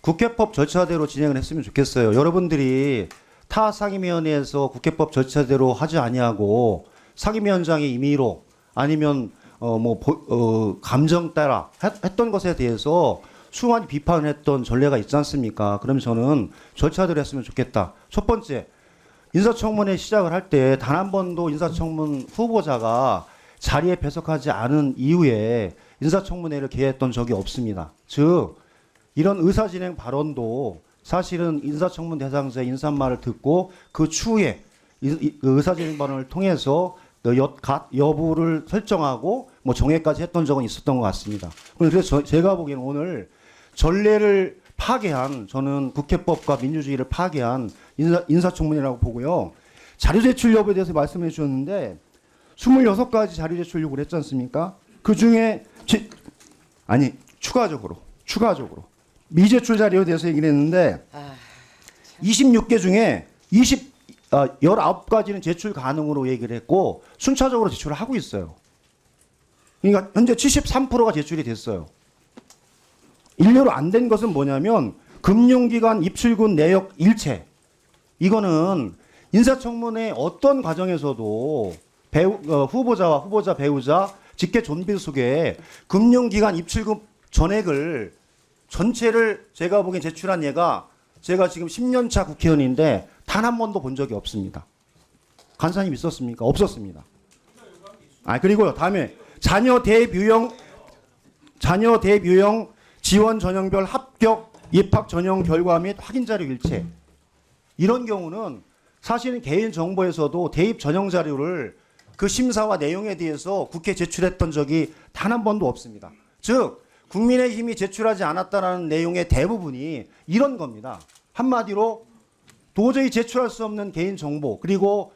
국회법 절차대로 진행을 했으면 좋겠어요. 여러분들이 타 상임위원회에서 국회법 절차대로 하지 아니하고 상임위원장의 임의로 아니면 감정 따라 했던 것에 대해서 수많이 비판을 했던 전례가 있지 않습니까? 그럼 저는 절차대로 했으면 좋겠다. 첫 번째, 인사청문회 시작을 할 때 단 한 번도 인사청문 후보자가 자리에 배석하지 않은 이후에 인사청문회를 개했던 적이 없습니다. 즉 이런 의사진행 발언도 사실은 인사청문 대상자의 인사말을 듣고 그 추후에 의사진행 발언을 통해서 여부를 설정하고 정회까지 했던 적은 있었던 것 같습니다. 그래서 제가 보기에는 오늘 전례를 파괴한, 저는 국회법과 민주주의를 파괴한 인사청문회라고 보고요. 자료 제출 여부에 대해서 말씀해 주셨는데 26가지 자료 제출 요구를 했지 않습니까? 그 중에 추가적으로 미제출 자료에 대해서 얘기를 했는데 26개 중에 19가지는 제출 가능으로 얘기를 했고 순차적으로 제출을 하고 있어요. 그러니까 현재 73%가 제출이 됐어요. 일례로 안 된 것은 뭐냐면 금융기관 입출금 내역 일체. 이거는 인사청문회 어떤 과정에서도 후보자와 후보자 배우자 직계 존비 속에 금융기관 입출금 전액을 전체를 제가 보기엔 제출한 예가 제가 지금 10년차 국회의원인데 단 한 번도 본 적이 없습니다. 간사님 있었습니까? 없었습니다. 그리고요. 다음에 자녀 대뷰형 지원 전형별 합격 입학 전형 결과 및 확인 자료 일체. 이런 경우는 사실은 개인정보에서도 대입 전형 자료를 그 심사와 내용에 대해서 국회에 제출했던 적이 단 한 번도 없습니다. 즉 국민의힘이 제출하지 않았다는 내용의 대부분이 이런 겁니다. 한마디로 도저히 제출할 수 없는 개인정보 그리고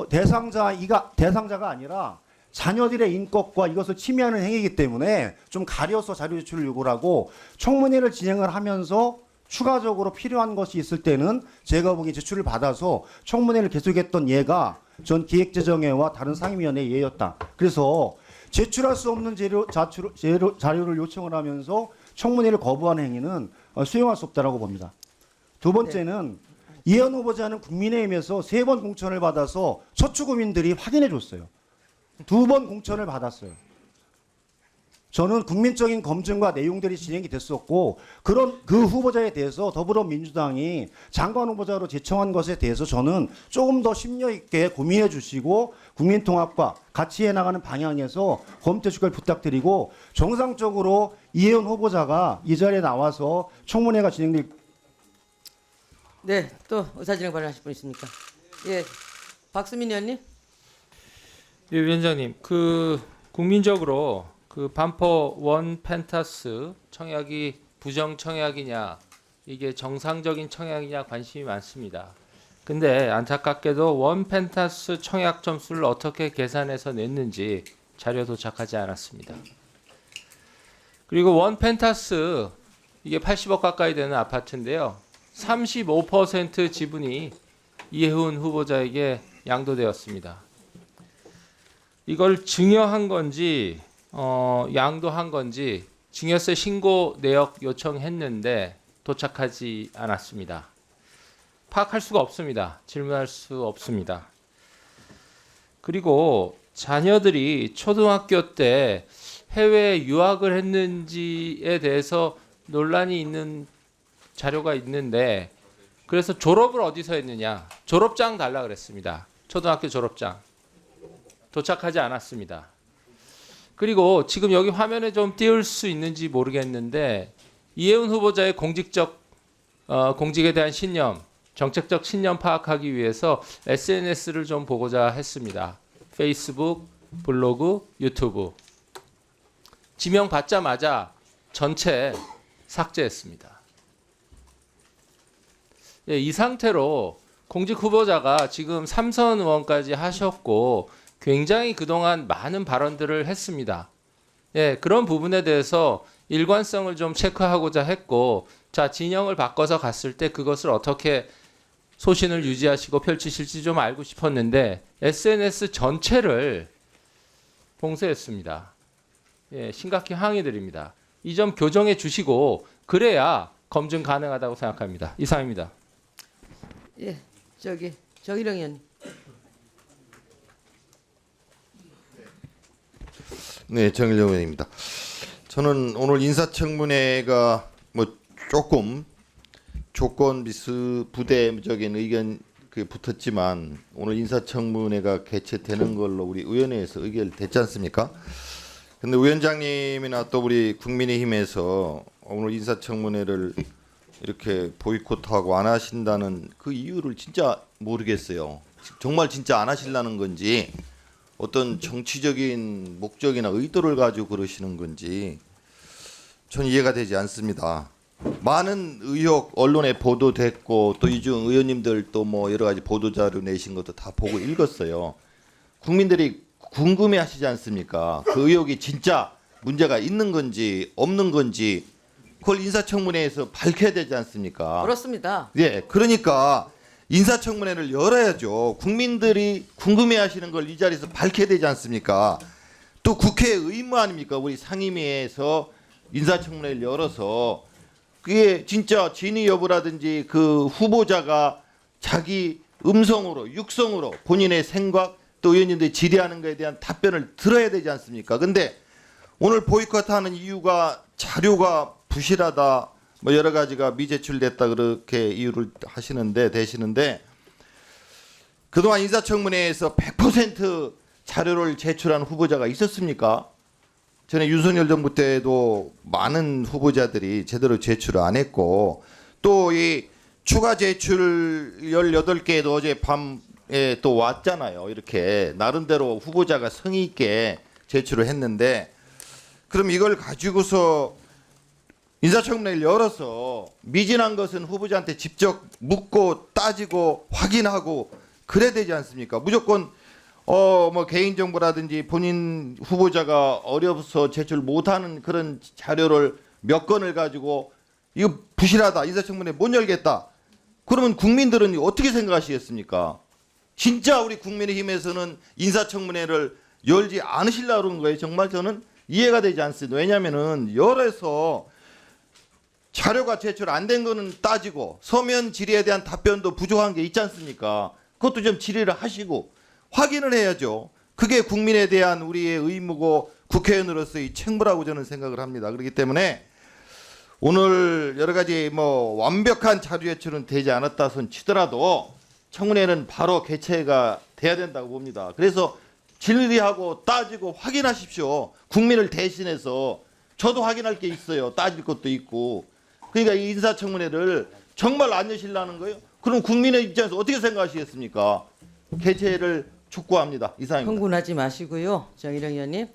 대상자가 아니라 자녀들의 인격과 이것을 침해하는 행위이기 때문에 좀 가려서 자료 제출을 요구를 하고 청문회를 진행을 하면서 추가적으로 필요한 것이 있을 때는 제가 보기엔 제출을 받아서 청문회를 계속했던 예가 전 기획재정회와 다른 상임위원회의 예였다. 그래서 제출할 수 없는 자료를 요청을 하면서 청문회를 거부하는 행위는 수용할 수 없다라고 봅니다. 두 번째는 이해원 후보자는 국민의힘에서 3번 공천을 받아서 서초구민들이 확인해 줬어요. 2번 공천을 받았어요. 저는 국민적인 검증과 내용들이 진행이 됐었고 그 후보자에 대해서 더불어민주당이 장관 후보자로 제청한 것에 대해서 저는 조금 더 심려 있게 고민해 주시고 국민통합과 같이 해나가는 방향에서 검토해 주길 부탁드리고 정상적으로 이해원 후보자가 이 자리에 나와서 청문회가 진행될. 네, 또 의사진행 발언하실 분 있습니까? 예, 박수민 의원님. 예, 위원장님, 국민적으로 반포 원 펜타스 청약이 부정 청약이냐, 이게 정상적인 청약이냐 관심이 많습니다. 근데 안타깝게도 원 펜타스 청약 점수를 어떻게 계산해서 냈는지 자료 도착하지 않았습니다. 그리고 원 펜타스 이게 80억 가까이 되는 아파트인데요. 35% 지분이 이해훈 후보자에게 양도되었습니다. 이걸 증여한 건지 양도한 건지 증여세 신고 내역 요청했는데 도착하지 않았습니다. 파악할 수가 없습니다. 질문할 수 없습니다. 그리고 자녀들이 초등학교 때 해외에 유학을 했는지에 대해서 논란이 있는 자료가 있는데 그래서 졸업을 어디서 했느냐, 졸업장 달라 그랬습니다. 초등학교 졸업장 도착하지 않았습니다. 그리고 지금 여기 화면에 좀 띄울 수 있는지 모르겠는데 이해훈 후보자의 공직에 대한 신념, 정책적 신념 파악하기 위해서 SNS를 좀 보고자 했습니다. 페이스북, 블로그, 유튜브. 지명 받자마자 전체 삭제했습니다. 예, 이 상태로 공직 후보자가 지금 3선 의원까지 하셨고 굉장히 그동안 많은 발언들을 했습니다. 예, 그런 부분에 대해서 일관성을 좀 체크하고자 했고, 자, 진영을 바꿔서 갔을 때 그것을 어떻게 소신을 유지하시고 펼치실지 좀 알고 싶었는데 SNS 전체를 봉쇄했습니다. 예, 심각히 항의드립니다. 이 점 교정해 주시고 그래야 검증 가능하다고 생각합니다. 이상입니다. 예, 정일영 의원님. 네, 정일영 의원입니다. 저는 오늘 인사청문회가 뭐 조금 조건 부대적인 의견 붙었지만 오늘 인사청문회가 개최되는 걸로 우리 의원회에서 의결됐지 않습니까? 근데 위원장님이나 또 우리 국민의힘에서 오늘 인사청문회를 이렇게 보이콧하고 안 하신다는 그 이유를 진짜 모르겠어요. 정말 진짜 안 하시려는 건지 어떤 정치적인 목적이나 의도를 가지고 그러시는 건지 전 이해가 되지 않습니다. 많은 의혹 언론에 보도됐고 또 이중 의원님들 또 뭐 여러 가지 보도 자료 내신 것도 다 보고 읽었어요. 국민들이 궁금해하시지 않습니까? 그 의혹이 진짜 문제가 있는 건지 없는 건지 그걸 인사청문회에서 밝혀야 되지 않습니까? 그렇습니다. 예, 그러니까 인사청문회를 열어야죠. 국민들이 궁금해하시는 걸 이 자리에서 밝혀야 되지 않습니까? 또 국회의 의무 아닙니까? 우리 상임위에서 인사청문회를 열어서 그게 진짜 진위 여부라든지 그 후보자가 자기 음성으로 육성으로 본인의 생각 또 의원님들이 질의하는 것에 대한 답변을 들어야 되지 않습니까? 근데 오늘 보이콧하는 이유가 자료가 부실하다 뭐 여러 가지가 미제출됐다 그렇게 이유를 되시는데 그동안 인사청문회에서 100% 자료를 제출한 후보자가 있었습니까? 전에 윤석열 정부 때도 많은 후보자들이 제대로 제출을 안 했고 또 이 추가 제출 18개도 어제 밤에 또 왔잖아요. 이렇게 나름대로 후보자가 성의 있게 제출을 했는데 그럼 이걸 가지고서 인사청문회를 열어서 미진한 것은 후보자한테 직접 묻고 따지고 확인하고 그래야 되지 않습니까? 무조건 뭐 개인정보라든지 본인 후보자가 어려서 제출 못하는 그런 자료를 몇 건을 가지고 이거 부실하다 인사청문회 못 열겠다 그러면 국민들은 어떻게 생각하시겠습니까? 진짜 우리 국민의힘에서는 인사청문회를 열지 않으시려고 그러는 거예요. 정말 저는 이해가 되지 않습니다. 왜냐하면은 열어서 자료가 제출 안 된 거는 따지고 서면 질의에 대한 답변도 부족한 게 있지 않습니까? 그것도 좀 질의를 하시고 확인을 해야죠. 그게 국민에 대한 우리의 의무고 국회의원으로서의 책무라고 저는 생각을 합니다. 그렇기 때문에 오늘 여러 가지 뭐 완벽한 자료 제출은 되지 않았다 손 치더라도 청문회는 바로 개최가 돼야 된다고 봅니다. 그래서 질의하고 따지고 확인하십시오. 국민을 대신해서 저도 확인할 게 있어요. 따질 것도 있고. 그러니까 이 인사청문회를 정말 안 여시려는 거예요? 그럼 국민의 입장에서 어떻게 생각하시겠습니까? 개최를 촉구합니다. 이상입니다. 흥분하지 마시고요. 정일영 의원님.